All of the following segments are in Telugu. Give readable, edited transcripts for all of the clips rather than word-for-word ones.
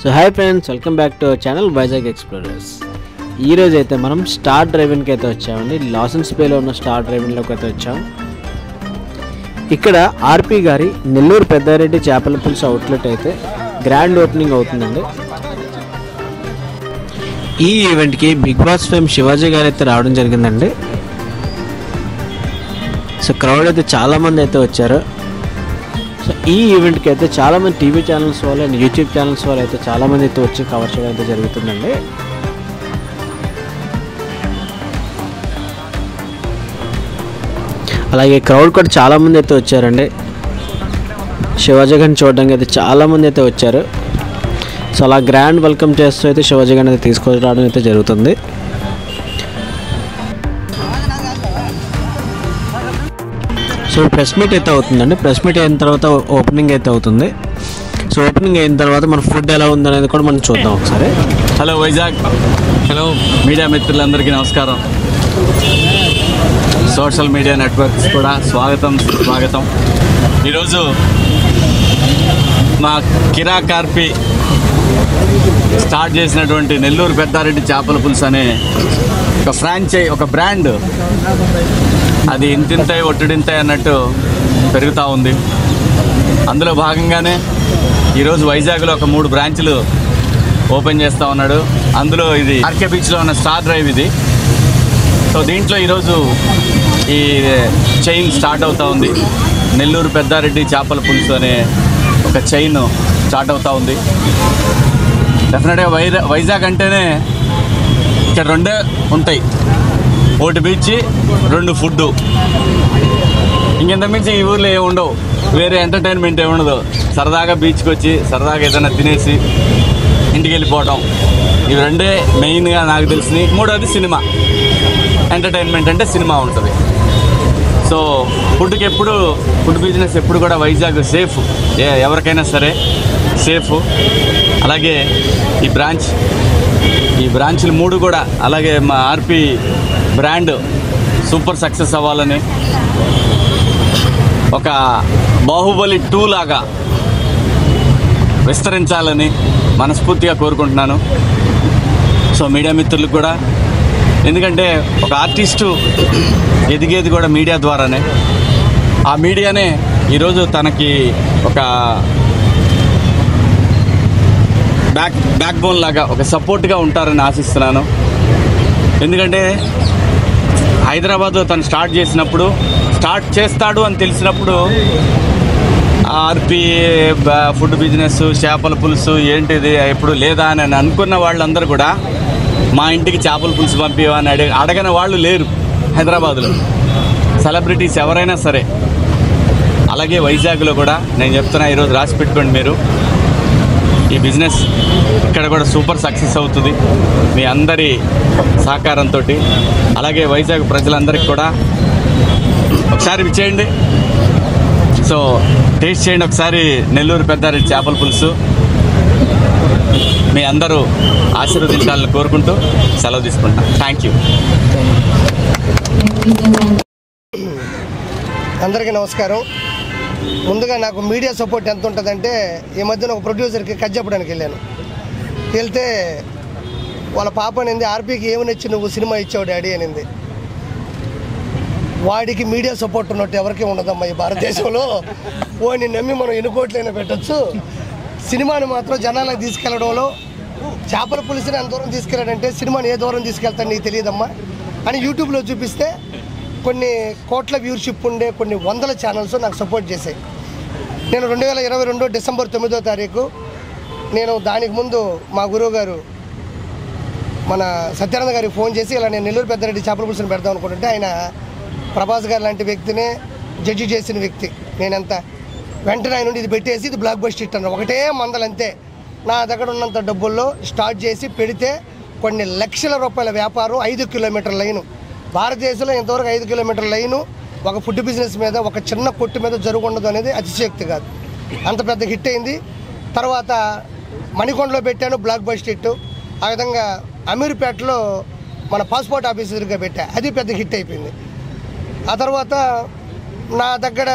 So hi friends, welcome back to our channel Vizag explorers. ఈరోజు అయితే మనం స్టార్ డ్రైవింగ్కి అయితే వచ్చామండి. లాసెన్స్ పేలో ఉన్న స్టార్ డ్రైవింగ్లోకి అయితే వచ్చాం. ఇక్కడ ఆర్పి గారి నెల్లూరు పెద్దారెడ్డి చేపల పులుసు అవుట్లెట్ అయితే గ్రాండ్ ఓపెనింగ్ అవుతుందండి. ఈ ఈవెంట్కి బిగ్ బాస్ ఫేమ్ శివాజీ గారు అయితే రావడం జరిగిందండి. సో క్రౌడ్ అయితే చాలామంది అయితే వచ్చారు. సో ఈ ఈవెంట్కి అయితే చాలామంది టీవీ ఛానల్స్ వాళ్ళు అండ్ యూట్యూబ్ ఛానల్స్ వాళ్ళు అయితే చాలామంది అయితే వచ్చి కవర్ చేయడం అయితే జరుగుతుందండి. అలాగే క్రౌడ్ కూడా చాలామంది అయితే వచ్చారండి. శివాజీ గారిని చూడడానికి అయితే చాలామంది అయితే వచ్చారు. సో అలా గ్రాండ్ వెల్కమ్ చేస్తూ అయితే శివాజీ గారిని అయితే తీసుకురావడం అయితే జరుగుతుంది. సో ప్రెస్ మీట్ అయితే అవుతుందండి. ప్రెస్ మీట్ అయిన తర్వాత ఓపెనింగ్ అయితే అవుతుంది. సో ఓపెనింగ్ అయిన తర్వాత మన ఫుడ్ ఎలా ఉందనేది కూడా మనం చూద్దాం ఒకసారి. హలో వైజాగ్, హలో మీడియా మిత్రులందరికీ నమస్కారం. సోషల్ మీడియా నెట్వర్క్స్ కూడా స్వాగతం. ఈరోజు మా కిరా కార్పి స్టార్ట్ చేసినటువంటి నెల్లూరు పెద్దారెడ్డి చేపల పులుసు అనే ఒక ఫ్రాంచైజ్, ఒక బ్రాండ్, అది ఇంతింతాయి ఒట్టిడింతాయి అన్నట్టు పెరుగుతూ ఉంది. అందులో భాగంగానే ఈరోజు వైజాగ్లో ఒక 3 బ్రాంచ్లు ఓపెన్ చేస్తూ ఉన్నాడు. అందులో ఇది ఆర్కే బీచ్లో ఉన్న స్టార్ డ్రైవ్ ఇది. సో దీంట్లో ఈరోజు ఈ చైన్ స్టార్ట్ అవుతూ ఉంది. నెల్లూరు పెద్దారెడ్డి చేపల పులుసు అనే ఒక చైన్ స్టార్ట్ అవుతూ ఉంది. డెఫినెట్గా వైజాగ్ అంటేనే ఇక్కడ 2 ఉంటాయి, 1 బీచ్, 2 ఫుడ్డు. ఇంకెంత మించి ఈ ఊర్లో ఏమి ఉండవు, వేరే ఎంటర్టైన్మెంట్ ఏమి ఉండదు. సరదాగా బీచ్కి వచ్చి సరదాగా ఏదైనా తినేసి ఇంటికి వెళ్ళిపోవటం, ఇవి 2 మెయిన్గా నాకు తెలిసినవి. 3వది సినిమా. ఎంటర్టైన్మెంట్ అంటే సినిమా ఉంటుంది. సో ఫుడ్ బిజినెస్ ఎప్పుడు కూడా వైజాగ్ సేఫ్, ఎవరికైనా సరే సేఫ్. అలాగే ఈ బ్రాంచ్లు 3 కూడా అలాగే మా ఆర్పి బ్రాండ్ సూపర్ సక్సెస్ అవ్వాలని, ఒక బాహుబలి 2 లాగా విస్తరించాలని మనస్ఫూర్తిగా కోరుకుంటున్నాను. సో మీడియా మిత్రులకు కూడా, ఎందుకంటే ఒక ఆర్టిస్టు ఎదిగేది కూడా మీడియా ద్వారానే. ఆ మీడియానే ఈరోజు తనకి ఒక బ్యాక్ బోన్ లాగా, ఒక సపోర్ట్గా ఉంటారని ఆశిస్తున్నాను. ఎందుకంటే హైదరాబాద్లో తను స్టార్ట్ చేస్తాడు అని తెలిసినప్పుడు ఆర్పి ఫుడ్ బిజినెస్, చేపల పులుసు ఏంటిది ఎప్పుడు లేదా అని అనుకున్న వాళ్ళందరూ కూడా మా ఇంటికి చేపల పులుసు పంపివని అడగని వాళ్ళు లేరు హైదరాబాద్లో, సెలబ్రిటీస్ ఎవరైనా సరే. అలాగే వైజాగ్లో కూడా నేను చెప్తున్నా, ఈరోజు రాసి పెట్టుకోండి మీరు, ఈ బిజినెస్ ఇక్కడ కూడా సూపర్ సక్సెస్ అవుతుంది మీ అందరి సహకారంతో. అలాగే వైజాగ్ ప్రజలందరికీ కూడా ఒకసారి చేయండి. సో టేస్ట్ చేయండి ఒకసారి నెల్లూరు పెద్దారెడ్డి చేపల పులుసు. మీ అందరూ ఆశీర్వదించాలని కోరుకుంటూ సెలవు తీసుకుంటాను. Thank you. అందరికీ నమస్కారం. ముందుగా నాకు మీడియా సపోర్ట్ ఎంత ఉంటుందంటే, ఈ మధ్యన ఒక ప్రొడ్యూసర్కి కథ చెప్పడానికి వెళ్తే వాళ్ళ పాప అనింది, ఆర్పీకి ఏమి నచ్చి నువ్వు సినిమా ఇచ్చావు డాడీ అనింది. వాడికి మీడియా సపోర్ట్ ఉన్నట్టు ఎవరికీ ఉండదమ్మా ఈ భారతదేశంలో. వాడిని నమ్మి మనం ఎన్ని కోట్లైనా పెట్టచ్చు. సినిమాని మాత్రం జనాలకు తీసుకెళ్లడంలో, చేపల పులుసుని ఎంత దూరం తీసుకెళ్ళాడంటే సినిమాని ఏ దూరం తీసుకెళ్తాను నీకు తెలియదమ్మా అని యూట్యూబ్లో చూపిస్తే కొన్ని కోట్ల వ్యూర్షిప్ ఉండే కొన్ని వందల ఛానల్స్ నాకు సపోర్ట్ చేశాయి. నేను 2022 డిసెంబర్ 9వ తారీఖు, నేను దానికి ముందు మా గురువు గారు మన సత్యానంద గారికి ఫోన్ చేసి, ఇలా నేను నెల్లూరు పెద్దారెడ్డి చేపల పులుసుని పెడదాం అనుకుంటుంటే, ఆయన ప్రభాస్ గారు లాంటి వ్యక్తినే జడ్జి చేసిన వ్యక్తి. నేనెంత వెంటనే ఆయన నుండి ఇది పెట్టేసి ఇది బ్లాక్ బస్టర్ హిట్ అన్నారు. ఒకటే మందలంతే. నా దగ్గర ఉన్నంత డబ్బుల్లో స్టార్ట్ చేసి పెడితే కొన్ని లక్షల రూపాయల వ్యాపారం. 5 కిలోమీటర్ల లైను, భారతదేశంలో ఇంతవరకు 5 కిలోమీటర్ల లైను ఒక ఫుడ్ బిజినెస్ మీద, ఒక చిన్న కొట్టు మీద జరుగుండదు అనేది అతిశయోక్తి కాదు. అంత పెద్ద హిట్ అయింది. తర్వాత మణికొండలో పెట్టాను, బ్లాక్ బస్టర్ హిట్. ఆ విధంగా అమీర్పేటలో మన పాస్పోర్ట్ ఆఫీస్ దగ్గర పెట్టా, అది పెద్ద హిట్ అయిపోయింది. ఆ తర్వాత నా దగ్గర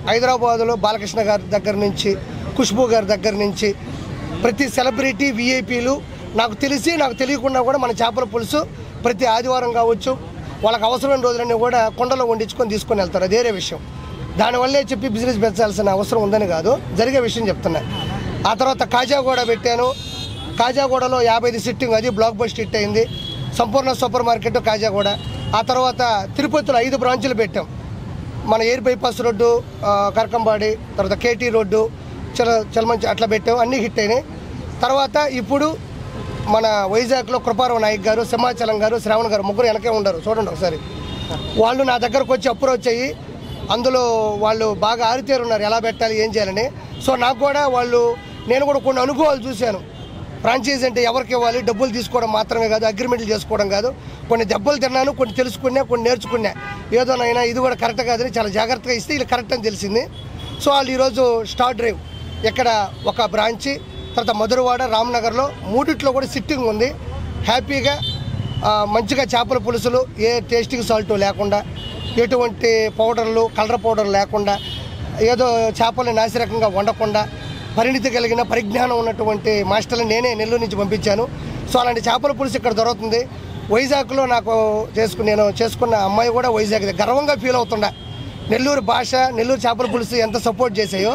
హైదరాబాదులో బాలకృష్ణ గారి దగ్గర నుంచి, ఖుష్బూ గారి దగ్గర నుంచి ప్రతి సెలబ్రిటీ విఐపీలు నాకు తెలియకుండా కూడా మన చేపల పులుసు ప్రతి ఆదివారం కావచ్చు వాళ్ళకి అవసరమైన రోజులన్నీ కూడా కొండలో వండించుకొని తీసుకొని వెళ్తారు. అదేరే విషయం. దానివల్లే చెప్పి బిజినెస్ పెంచాల్సిన అవసరం ఉందని కాదు, జరిగే విషయం చెప్తున్నా. ఆ తర్వాత కాజాగూడ పెట్టాను. కాజాగూడలో 50 సిట్టింగ్, అది బ్లాక్ బస్టర్ హిట్ అయింది. సంపూర్ణ సూపర్ మార్కెట్ కాజాగూడ. ఆ తర్వాత తిరుపతిలో 5 బ్రాంచులు పెట్టాం. మన ఎయిర్ బైపాస్ రోడ్డు, కరకంబాడి, తర్వాత కేటీ రోడ్డు, చలమంచి అట్లా పెట్టాం. అన్నీ హిట్ అయినాయి. తర్వాత ఇప్పుడు మన వైజాగ్లో కృపారావు నాయక్ గారు, సింహాచలం గారు, శ్రావణ్ గారు ముగ్గురు వెనకే ఉండరు, చూడండి ఒకసారి. వాళ్ళు నా దగ్గరకు వచ్చి అప్రోచ్ అయ్యి అందులో వాళ్ళు బాగా ఆరితేరున్నారు ఎలా పెట్టాలి ఏం చేయాలని. సో నాకు కూడా నేను కూడా కొన్ని అనుభవాలు చూశాను. ఫ్రాంచైజీ అంటే ఎవరికి ఇవ్వాలి, డబ్బులు తీసుకోవడం మాత్రమే కాదు, అగ్రిమెంట్లు చేసుకోవడం కాదు. కొన్ని దెబ్బలు తిన్నాను, కొన్ని తెలుసుకున్నా, కొన్ని నేర్చుకున్నా. ఏదోనైనా ఇది కూడా కరెక్ట్ కాదని చాలా జాగ్రత్తగా ఇస్తే ఇది కరెక్ట్ అని తెలిసింది. సో వాళ్ళు ఈరోజు స్టార్ డ్రైవ్ ఇక్కడ ఒక బ్రాంచి, తర్వాత మధురవాడ, రామ్నగర్లో 3 కూడా సిట్టింగ్ ఉంది. హ్యాపీగా మంచిగా చేపల పులుసులు ఏ టేస్టింగ్ సాల్ట్ లేకుండా, ఎటువంటి పౌడర్లు, కలర్ పౌడర్ లేకుండా, ఏదో చేపల్ని నాసిరకంగా వండకుండా పరిణితి కలిగిన పరిజ్ఞానం ఉన్నటువంటి మాస్టర్లు నేనే నెల్లూరు నుంచి పంపించాను. సో అలాంటి చేపల పులుసు ఇక్కడ దొరుకుతుంది. వైజాగ్లో నేను చేసుకున్న అమ్మాయి కూడా వైజాగ్ గర్వంగా ఫీల్ అవుతుండ. నెల్లూరు భాష, నెల్లూరు చేపల పులుసు ఎంత సపోర్ట్ చేసాయో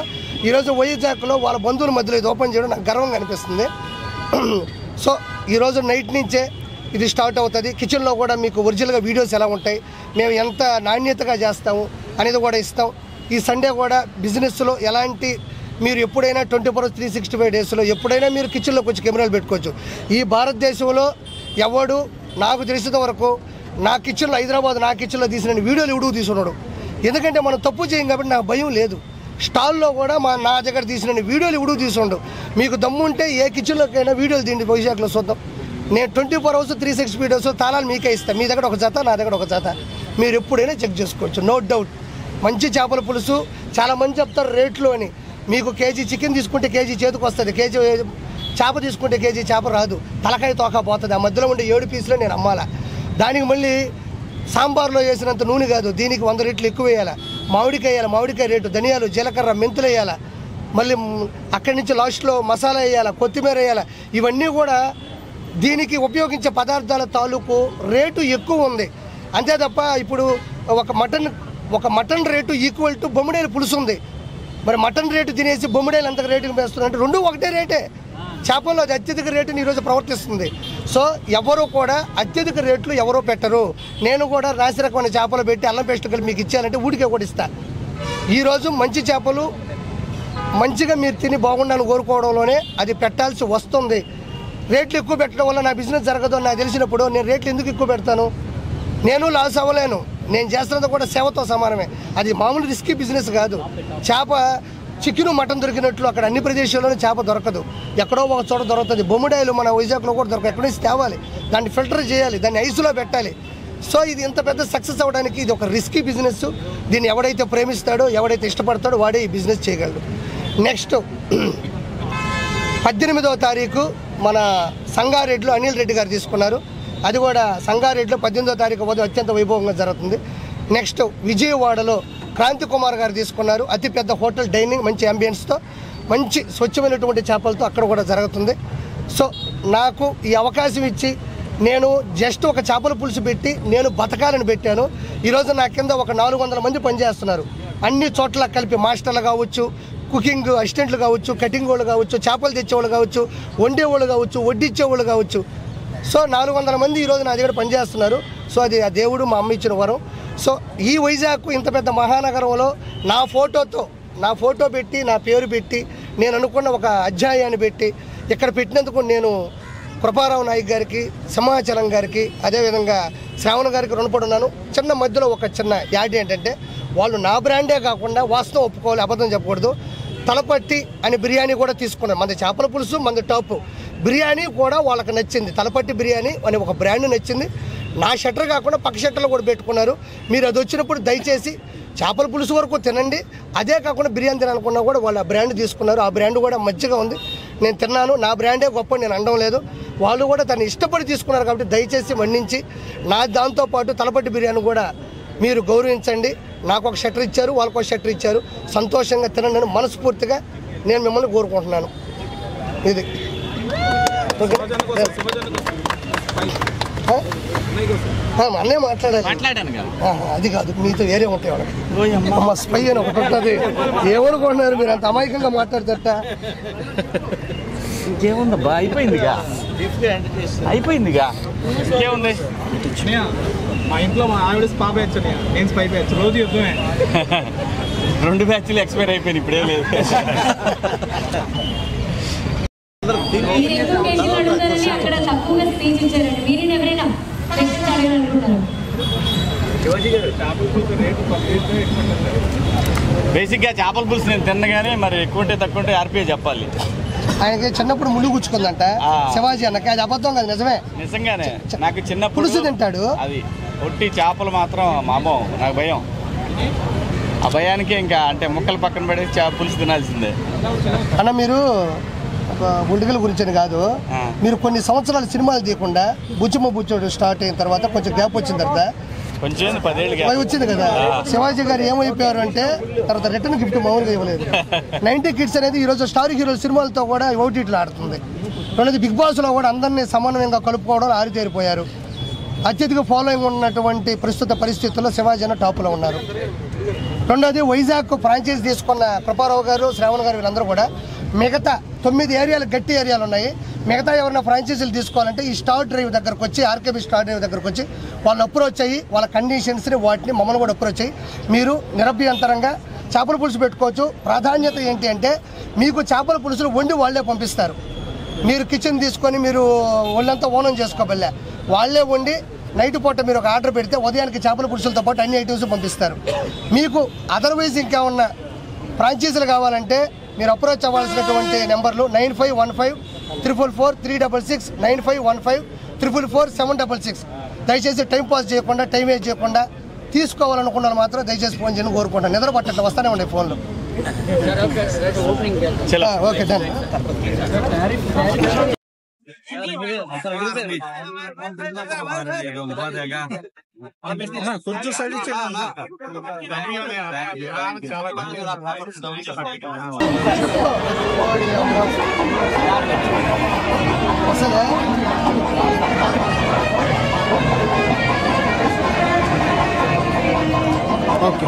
ఈరోజు వైజాగ్లో వాళ్ళ బంధువుల మధ్యలో ఇది ఓపెన్ చేయడం నాకు గర్వంగా అనిపిస్తుంది. సో ఈరోజు నైట్ నుంచే ఇది స్టార్ట్ అవుతుంది. కిచెన్లో కూడా మీకు ఒరిజినల్గా వీడియోస్ ఎలా ఉంటాయి, మేము ఎంత నాణ్యతగా చేస్తాము అనేది కూడా ఇస్తాం. ఈ సండే కూడా బిజినెస్లో ఎలాంటి మీరు ఎప్పుడైనా 24 hours 365 daysలో ఎప్పుడైనా మీరు కిచెన్లోకి వచ్చి కెమెరాలు పెట్టుకోవచ్చు. ఈ భారతదేశంలో ఎవడు నాకు తెలిసిన వరకు నా కిచెన్లో, హైదరాబాద్ నా కిచెన్లో తీసిన వీడియోలు ఎవడు తీసుకున్నాడు. ఎందుకంటే మనం తప్పు చేయం కాబట్టి నాకు భయం లేదు. స్టాల్లో కూడా నా దగ్గర తీసిన వీడియోలు ఎవడు తీసుకుండు. మీకు దమ్ము ఉంటే ఏ కిచెన్లోకైనా వీడియోలు తీయండి, వైజాగ్లో చూద్దాం. నేను 24 hours 365 days తాళాలు మీకే ఇస్తాను. మీ దగ్గర ఒక జత, నా దగ్గర ఒక జత, మీరు ఎప్పుడైనా చెక్ చేసుకోవచ్చు. నో డౌట్ మంచి చేపల పులుసు. చాలా మంది చెప్తారు రేట్లు అని. మీకు కేజీ చికెన్ తీసుకుంటే కేజీ చేతికి వస్తుంది, కేజీ చేప తీసుకుంటే కేజీ చేప రాదు, తలకాయ తోక పోతుంది. ఆ మధ్యలో ఉండే 7 పీసులు నేను అమ్మాలా. దానికి మళ్ళీ సాంబార్లో వేసినంత నూనె కాదు, దీనికి 100 రెట్లు ఎక్కువ వేయాలి. మామిడికాయ వేయాలి, మామిడికాయ రేటు, ధనియాలు, జీలకర్ర, మెంతులు వేయాలి. మళ్ళీ అక్కడి నుంచి లాస్ట్లో మసాలా వేయాలి, కొత్తిమీర వేయాలి. ఇవన్నీ కూడా దీనికి ఉపయోగించే పదార్థాల తాలూకు రేటు ఎక్కువ ఉంది. అంతే తప్ప ఇప్పుడు ఒక మటన్ రేటు ఈక్వల్ టు బొమ్మిడేలు పులుసు ఉంది. మరి మటన్ రేటు తినేసి బొమ్మిడేలు ఎంత రేటుకి వేస్తున్నారంటే 2 ఒకటే రేటే. చేపల్లో అది అత్యధిక రేటుని ఈరోజు ప్రవర్తిస్తుంది. సో ఎవరు కూడా అత్యధిక రేట్లు ఎవరో పెట్టరు. నేను కూడా రాసి రకమైన చేపలు పెట్టి అల్లం పేస్ట్ కలిపి మీకు ఇచ్చానంటే ఊడికే కూడా ఇస్తా. ఈరోజు మంచి చేపలు మంచిగా మీరు తిని బాగుండాలని కోరుకోవడంలోనే అది పెట్టాల్సి వస్తుంది. రేట్లు ఎక్కువ పెట్టడం వల్ల నా బిజినెస్ జరగదు అని నాకు తెలిసినప్పుడు నేను రేట్లు ఎందుకు ఎక్కువ పెడతాను? నేను లాస్ అవ్వలేను. నేను చేస్తున్నది కూడా సేవతో సమానమే. అది మామూలు రిస్కీ బిజినెస్ కాదు. చేప చికెను, మటన్ దొరికినట్లు అక్కడ అన్ని ప్రదేశాల్లోనూ చేప దొరకదు. ఎక్కడో ఒక చోట దొరుకుతుంది. బొమ్మిడాయిలు మన వైజాగ్లో కూడా దొరకదు. ఎక్కడి నుంచి తేవాలి, దాన్ని ఫిల్టర్ చేయాలి, దాన్ని ఐసులో పెట్టాలి. సో ఇది ఇంత పెద్ద సక్సెస్ అవ్వడానికి ఇది ఒక రిస్కీ బిజినెస్. దీన్ని ఎవడైతే ప్రేమిస్తాడో, ఎవడైతే ఇష్టపడతాడో వాడే ఈ బిజినెస్ చేయగలడు. నెక్స్ట్ 18వ తారీఖు మన సంగారెడ్డిలో అనిల్ రెడ్డి గారు తీసుకున్నారు. అది కూడా సంగారెడ్డిలో 18వ తారీఖు ఉదయం అత్యంత వైభవంగా జరుగుతుంది. నెక్స్ట్ విజయవాడలో క్రాంతి కుమార్ గారు తీసుకున్నారు. అతిపెద్ద హోటల్, డైనింగ్, మంచి అంబియన్స్తో, మంచి స్వచ్ఛమైనటువంటి చేపలతో అక్కడ కూడా జరుగుతుంది. సో నాకు ఈ అవకాశం ఇచ్చి నేను జస్ట్ ఒక చేపల పులుసు పెట్టి నేను బతకాలని పెట్టాను. ఈరోజు నా కింద ఒక 400 మంది పనిచేస్తున్నారు. అన్ని చోట్ల కలిపి మాస్టర్లు కావచ్చు, కుకింగ్ అసిస్టెంట్లు కావచ్చు, కటింగ్ వాళ్ళు కావచ్చు, చేపలు తెచ్చేవాళ్ళు కావచ్చు, వండేవాళ్ళు కావచ్చు, వడ్డిచ్చేవాళ్ళు కావచ్చు. సో 400 మంది ఈరోజు నా దగ్గర పనిచేస్తున్నారు. సో అది ఆ దేవుడు మా అమ్మ ఇచ్చిన వరం. సో ఈ వైజాగ్ ఇంత పెద్ద మహానగరంలో నా ఫోటో పెట్టి, నా పేరు పెట్టి, నేను అనుకున్న ఒక అధ్యాయాన్ని పెట్టి ఇక్కడ పెట్టినందుకు నేను కృపారావు నాయక్ గారికి, సింహాచలం గారికి, అదేవిధంగా శ్రావణ్ గారికి రుణపడి ఉన్నాను. చిన్న మధ్యలో ఒక చిన్న యాడ్ ఏంటంటే, వాళ్ళు నా బ్రాండే కాకుండా వాస్తవం ఒప్పుకోవాలి, అబద్ధం చెప్పకూడదు. తలపట్టి అని బిర్యానీ కూడా తీసుకున్నారు. మనది చేపల పులుసు, మనది టాప్. బిర్యానీ కూడా వాళ్ళకి నచ్చింది. తలపట్టి బిర్యానీ అని ఒక బ్రాండ్ నచ్చింది. నా షట్టర్ కాకుండా పక్క షట్టర్లు కూడా పెట్టుకున్నారు. మీరు అది వచ్చినప్పుడు దయచేసి చేపల పులుసు వరకు తినండి, అదే కాకుండా బిర్యానీ తినాలనుకున్నా కూడా వాళ్ళు ఆ బ్రాండ్ తీసుకున్నారు. ఆ బ్రాండ్ కూడా మంచిగా ఉంది, నేను తిన్నాను. నా బ్రాండే గొప్ప నేను అనడం లేదు. వాళ్ళు కూడా తను ఇష్టపడి తీసుకున్నారు. కాబట్టి దయచేసి మన్నించి నా దాంతోపాటు తలపట్టి బిర్యానీ కూడా మీరు గౌరవించండి. నాకు ఒక షట్టర్ ఇచ్చారు, వాళ్ళకు ఒక షట్టర్ ఇచ్చారు. సంతోషంగా తినండి అని మనస్ఫూర్తిగా నేను మిమ్మల్ని కోరుకుంటున్నాను. ఇది అన్నే మాట్లాడాను. అది కాదు, మీతో వేరే ఉంటాయి వాళ్ళకి. అమ్మ స్పై అని ఒకటి ఉంటుంది. ఏమనుకుంటున్నారు మీరు అంత అమాయకంగా మాట్లాడతారట? ఇంకేముందబ్బా, అయిపోయిందిగా. ఇంకేముంది? మా ఇంట్లో మా ఆవిడ స్పా బ్యాచ్, నేను స్పై బ్యాచ్, రోజు యుద్ధమే. 2 బ్యాచ్లు ఎక్స్పైర్ అయిపోయింది, ఇప్పుడే లేదు. అక్కడ తక్కువగా స్పీచ్ ఇచ్చారండి. మీరు ఎవరైనా అడగాలనుకుంటారు? బేసిక్గా చేపల పులుసు నేను తిన్నగానే మరి ఎక్కువ ఉంటే తక్కువ ఉంటే ఆర్పీఏ చెప్పాలి. ఆయనకి చిన్నప్పుడు ముళ్ళు గుచ్చుకుందంట శివాజీ అన్నకి. అది అబద్ధం కాదు, నిజంగానే. నాకు చిన్నప్పుడు పులుసు తింటాడు. అది ఒట్టి చేపలు మాత్రం మామూలు నాకు భయం. ఆ భయానికి ఇంకా అంటే ముక్కలు పక్కన పడి పులుసు తినాల్సిందే. అన్న మీరు గుండెల గురించి కాదు, మీరు కొన్ని సంవత్సరాలు సినిమాలు తీయకుండా బుచ్చిమ్మ బుచ్చోడు స్టార్ట్ అయిన తర్వాత కొంచెం గ్యాప్ వచ్చిన తర్వాత కొంచెం 10 ఏళ్ళు వచ్చింది కదా. శివాజీ గారు ఏమైపోయారు అంటే తర్వాత రిటర్న్ గిఫ్ట్ మామూలుగా ఇవ్వలేదు. 90 కిడ్స్ అనేది ఈరోజు స్టార్ హీరోల సినిమాలతో కూడా ఓటీటీలు ఆడుతుంది. రెండోది బిగ్ బాస్లో కూడా అందరినీ సమన్వయంగా కలుపుకోవడం ఆరితేరిపోయారు. అత్యధిక ఫాలోయింగ్ ఉన్నటువంటి ప్రస్తుత పరిస్థితుల్లో శివాజీ అన్న టాప్లో ఉన్నారు. రెండోది వైజాగ్ ఫ్రాంచైజ్ తీసుకున్న కృపారావు గారు, శ్రావణ్ గారు వీళ్ళందరూ కూడా మిగతా 9 ఏరియాలు గట్టి ఏరియాలు ఉన్నాయి. మిగతా ఎవరైనా ఫ్రాంచైజీలు తీసుకోవాలంటే ఈ స్టార్ డ్రైవ్ దగ్గరకు వచ్చి, ఆర్కేబీ స్టార్ డ్రైవ్ దగ్గరకు వచ్చి వాళ్ళు అప్రోచ్ అయ్యి వాళ్ళ కండిషన్స్ని వాటిని మమ్మల్ని కూడా అప్రోచ్ అయ్యి మీరు నిరభ్యంతరంగా చేపల పులుసు పెట్టుకోవచ్చు. ప్రాధాన్యత ఏంటి అంటే మీకు చేపల పులుసులు వండి వాళ్ళే పంపిస్తారు. మీరు కిచెన్ తీసుకొని మీరు ఒళ్ళంతా ఓనం చేసుకోబల్లే, వాళ్ళే వండి నైట్ పూట మీరు ఒక ఆర్డర్ పెడితే ఉదయానికి చేపల పులుసులతో పాటు అన్ని ఐటమ్స్ పంపిస్తారు. మీకు అదర్వైజ్ ఇంకా ఉన్న ఫ్రాంచైజీలు కావాలంటే మీరు అప్రోచ్ అవ్వాల్సినటువంటి నెంబర్లు 9515344366, 9515344766. దయచేసి టైం పాస్ చేయకుండా, టైం వేస్ట్ చేయకుండా తీసుకోవాలనుకున్నాను మాత్రం దయచేసి ఫోన్ చేయని కోరుకుంటాను. నిద్ర పట్టట్టు వస్తూనే ఉన్నాయి ఫోన్లు. Okay done. కొంచెం సైడ్ వస్తుందా? ఓకే.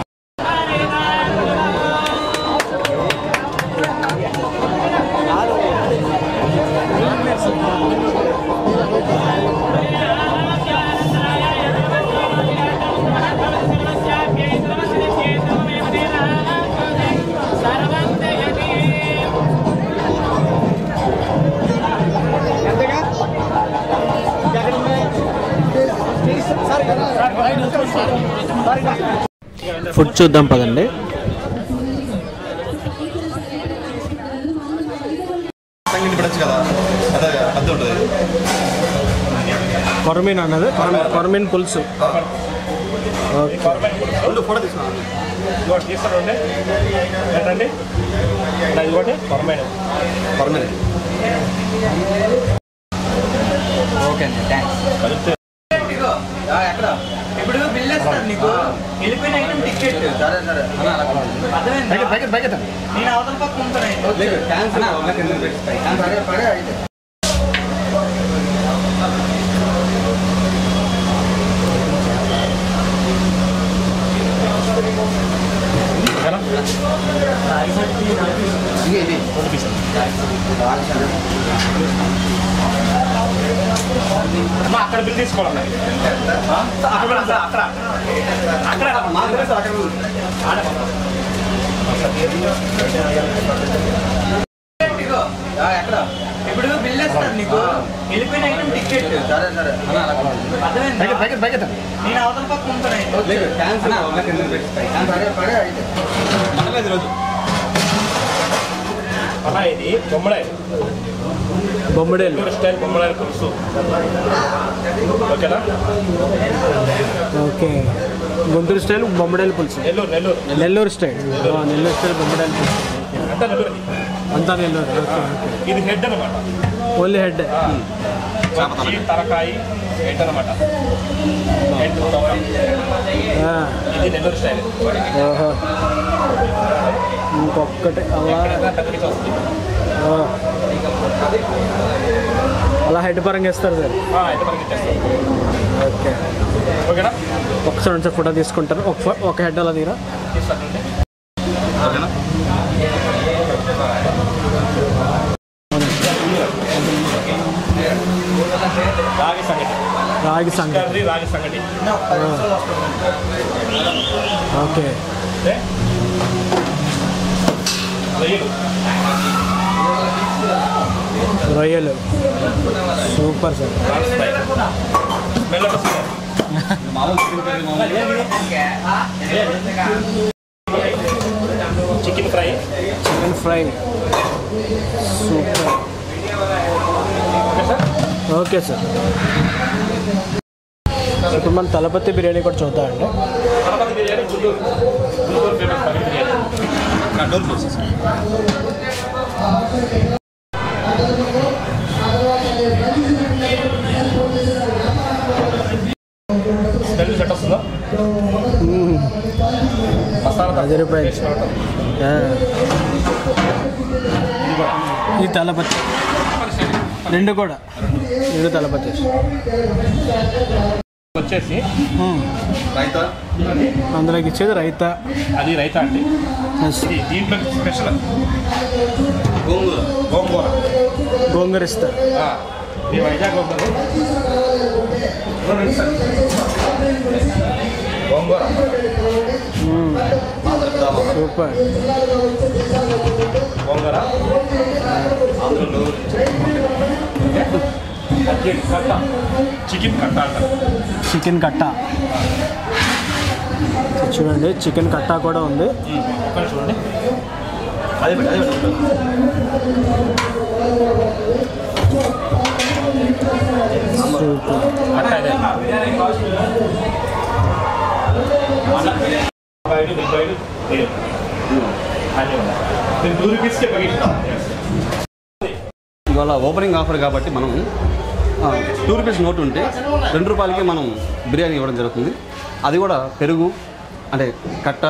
ఫుడ్ చూద్దాం పదండి. కొరమీన్ అన్నది, కొరమీన్ పులుసు. ఓకే అండి, థ్యాంక్స్. ఇప్పుడు బిల్ వేస్తాను నీకు, వెళ్ళిపోయిన ఐటమ్ టికెట్. నేను అవతల పక్క ఉంటాను. అక్కడ బిల్ తీసుకోవాలి. ఇప్పుడు బిల్ వేస్తాను నీకు, వెళ్ళిపోయిన ఐటమ్ టికెట్. నేను అవతల పక్క ఉంటాను. అలా ఇది బొమ్మడేలు స్టైల్ బొమ్మడాయలు పులుసు. ఓకేనా? ఓకే. గుంటూరు స్టైల్ బొమ్మడేలు పులుసు. నెల్లూరు స్టైల్ బొమ్మడేలు పులుసు. అంతా నెల్లూరు. ఓకే. ఇది హెడ్ అనమాట, ఓన్లీ హెడ్. తలకాయ హెడ్ అనమాట. ఇది నెల్లూరు స్టైల్. ఓహో, ఇంకొక్కటి అలా. హైట్ పరంగా ఇస్తారు సార్. ఓకే ఓకేనా? ఒకసారి నుంచి ఫోటో తీసుకుంటారు. ఒక హెడ్ అలా తీరా. రాగి సంగటి. ఓకే. రొయ్యలు super sir. Chicken fry super. Okay sir. ఇప్పుడు మన తలపతి బిర్యానీ కూడా చూద్దామండి. ₹10. ఈ తలపతి రెండు కూడా తలపతి వచ్చేసి రైతా, అందులోకి ఇచ్చేది రైతా. అది రైతా అండి. దీంట్లో స్పెషల్ గోంగూర ఇస్తారు. ఇది వైజాగ్ గోంగూర. సూపర్. గోంగూర చికెన్ కట్ట చూడండి. చికెన్ కట్ట కూడా ఉంది. చూడండి. అదే సూపర్. ఇవాళ ఓపెనింగ్ ఆఫర్ కాబట్టి మనం ₹2 నోట్ ఉంటే ₹2కి మనం బిర్యానీ ఇవ్వడం జరుగుతుంది. అది కూడా పెరుగు అంటే కట్ట,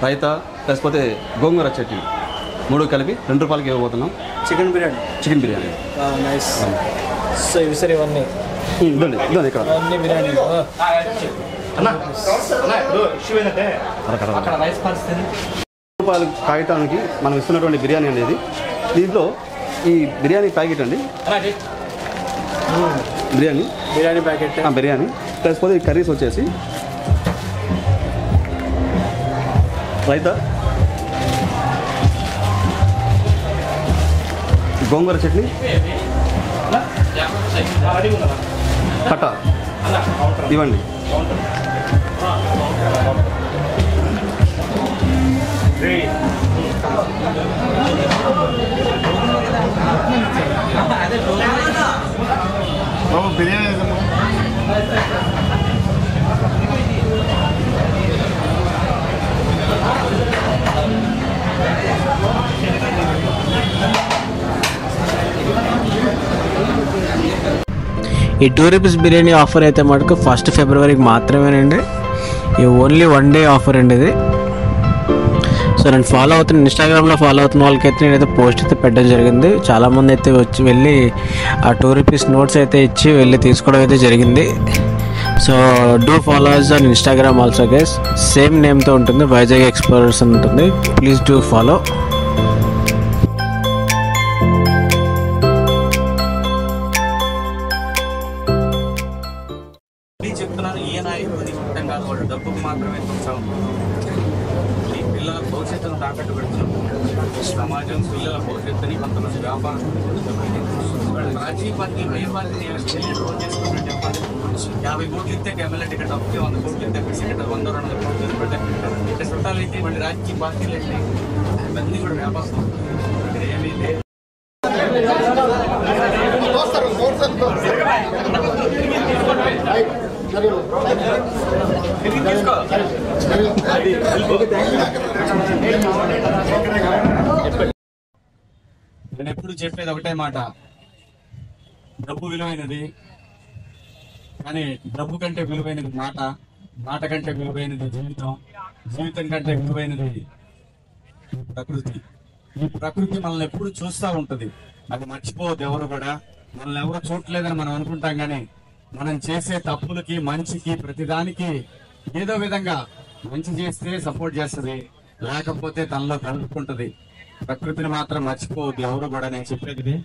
రైతా, లేకపోతే గోంగూర చట్నీ 3 కలిపి ₹2కి ఇవ్వబోతున్నాం. Chicken biryani nice. సో ఇవి సార్ ఇవన్నీ ఇదండి ఇక్కడ అన్ని బిర్యానీ. ₹2 కాగితానికి మనం ఇస్తున్నటువంటి బిర్యానీ అనేది దీంట్లో ఈ బిర్యానీ ప్యాకెట్ అండి. బిర్యానీ ప్యాకెట్ బిర్యానీ లేకపోతే ఈ కర్రీస్ వచ్చేసి రైతా, గోంగూర చట్నీ, కట్ట ఇవ్వండి. బిర్యానీ ఈ ₹2 బిర్యానీ ఆఫర్ అయితే మటుకు 1 ఫిబ్రవరికి మాత్రమేనండి. ఈ ఓన్లీ 1 డే ఆఫర్ అండి ఇది. సో నేను ఫాలో అవుతున్న ఇన్స్టాగ్రామ్లో ఫాలో అవుతున్న వాళ్ళకైతే నేనైతే పోస్ట్ అయితే పెట్టడం జరిగింది. చాలామంది అయితే వెళ్ళి ఆ ₹2 నోట్స్ అయితే ఇచ్చి వెళ్ళి తీసుకోవడం అయితే జరిగింది. So do follow us on Instagram also guys. Same నేమ్తో ఉంటుంది, వైజాగ్ ఎక్స్ప్లోరర్స్ అని ఉంటుంది. Please do follow. చెప్తున్నాను, ఈయన ఇప్పుడు ముఖ్యంగా వాళ్ళు డబ్బుకు మాత్రమే చూస్తాం. ఈ పిల్లల భవిష్యత్తును తాకట్టు పెడుతున్నాం. సమాజం పిల్లల భవిష్యత్తుని కొంతమంది వ్యాపారం రాజీ పార్టీ ఏ పార్టీ చేసుకుంటే 50 కోట్లు ఇస్తే ఎమ్మెల్యే టికెట్ అప్పు, 100 కోట్లు ఇస్తే టికెట్ 100-200 కోట్లు ఇట్లా చుట్టాలు అయితే మళ్ళీ రాజకీయ పార్టీలు అయితే ఇవన్నీ కూడా వ్యాపారం ఏమీ లేదు. నేను ఎప్పుడు చెప్పేది ఒకటే మాట, డబ్బు విలువైనది కానీ డబ్బు కంటే విలువైనది మాట, మాట కంటే విలువైనది జీవితం, జీవితం కంటే విలువైనది ప్రకృతి. ఈ ప్రకృతి మనల్ని ఎప్పుడు చూస్తూ ఉంటుంది, అది మర్చిపోవద్దు ఎవరు కూడా. మనల్ని ఎవరు చూడలేదని మనం అనుకుంటాం కానీ మనం చేసే తప్పులకి మంచికి ప్రతిదానికి ఏదో విధంగా మంచి చేస్తే సపోర్ట్ చేస్తుంది, లేకపోతే తనలో కలుపుకుంటది. ప్రకృతిని మాత్రం మర్చిపోవద్దు ఎవరు కూడా. నేను చెప్పేది